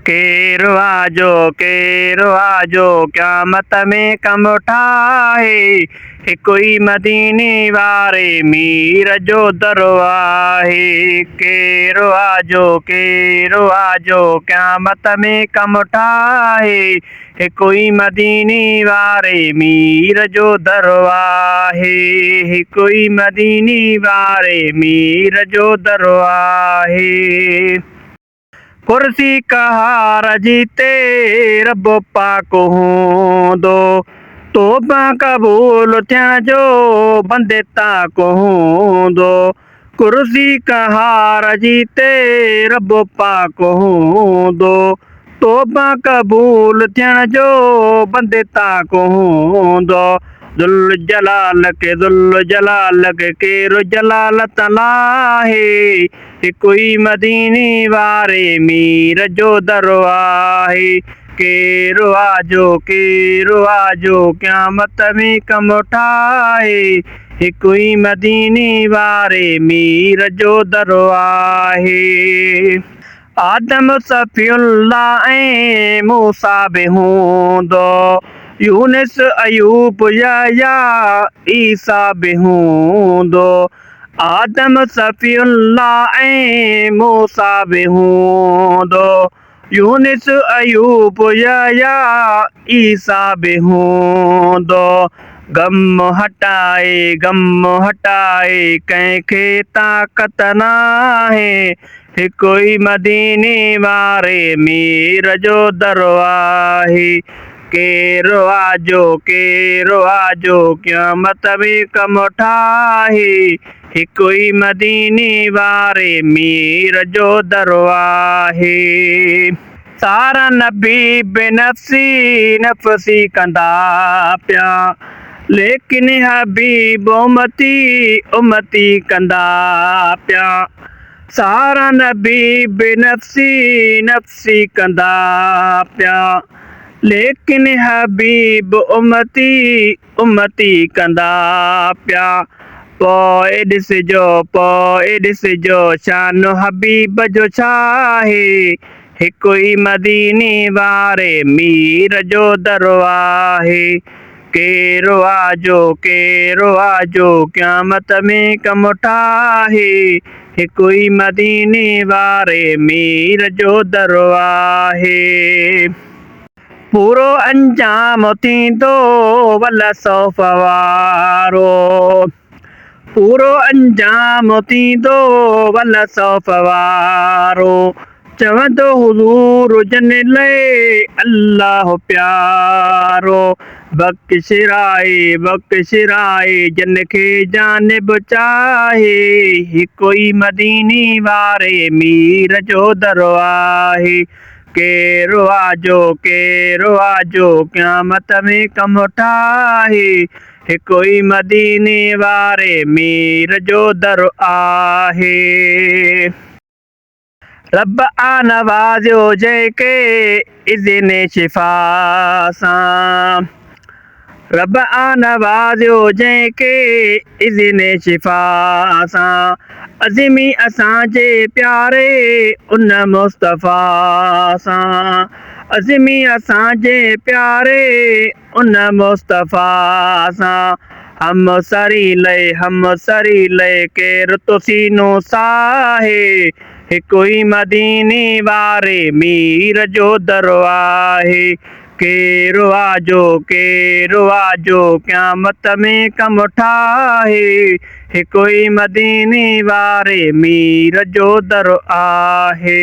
केरु आजो क़यामत में कम ठाहे। हिकु ई मदीने वारे मीर जो दरो आहे। केरु आजो क़यामत में कम ठाहे। हिकु ई मदीने वारे मीर जो दरो आहे। हिकु ई मदीने वारे मीर जो दरो आहे। कुर्सी कहार जीते रब पाक हूंदो, तौबा क़बूल थियण जो बंदे ताक हूंदो। कुर्सी कहार जीते रब पाक हूंदो, तौबा क़बूल थियण जो बंदे ताक हूंदो। दुल जलाल के केरु जलालत लाहे। हिकु ई मदीने वारे मीर जो दरो आहे। केरु आजो क़यामत में कम ठाहे। हिकु ई मदीने वारे मीर जो दरो आहे। आदम सफ़ीउल्लाह ऐं मूसा बि हूंदो, यूनुस अयूब यहया ईसा बि हूंदो। आदम सफ़ीउल्लाह ऐं मूसा बि हूंदो, यूनुस अयूब यहया ईसा बि हूंदो। गम हटाए कंहिंखे ताक़त नाहे। हिकु ई मदीने वारे मीर जो दरो आहे। केरु आजो क़यामत में कम ठाहे। हिकु ई मदीने वारे मीर जो दरो आहे। सारा नबी नफ़्सी कंदा पिया, लेकिन हबीब उम्मती कंदा पिया। सारा नबी नफ़्सी कंदा पिया, लेकिन हबीब उम्मती कंदा पिया। पोइ ॾिसिजो शान हबीब जो छा आहे। हिकु ई मदीने वारे मीर जो दरो आहे। केरु आजो क़यामत में कम ठाहे। हिकु ई मदीने वारे मीर जो दरो आहे। पूरो अंजाम थींदो वल सौफ़ वारो, पूरो अंजाम थींदो वल सौफ़ वारो। चवंदो हुज़ूर जन ले अल्लाह प्यारो। बख़्शिराए जन खे जानिब चाहे। हिकु ई मदीने वारे मीर जो दरो आहे। केरु आजो क़यामत में कम ठाहे। हिकु ई मदीने वारे मीर जो दरो आहे। रब आ नवाज़ियो जंहिंखे इज़्ने शिफ़ा सां। रब आ नवाज़ियो जंहिंखे इज़्ने शिफ़ा सां। अज़मी असांजे प्यारे उन मुस्तफ़ा सां। अज़मी असांजे प्यारे उन मुस्तफ़ा सां। हम सरी लय केरु तो सीनो साहे। हिकु ई मदीने वारे मीर जो दरो आहे। केरु आजो क़यामत में कम ठाहे। हिकु ई मदीने वारे मीर जो दरो आहे।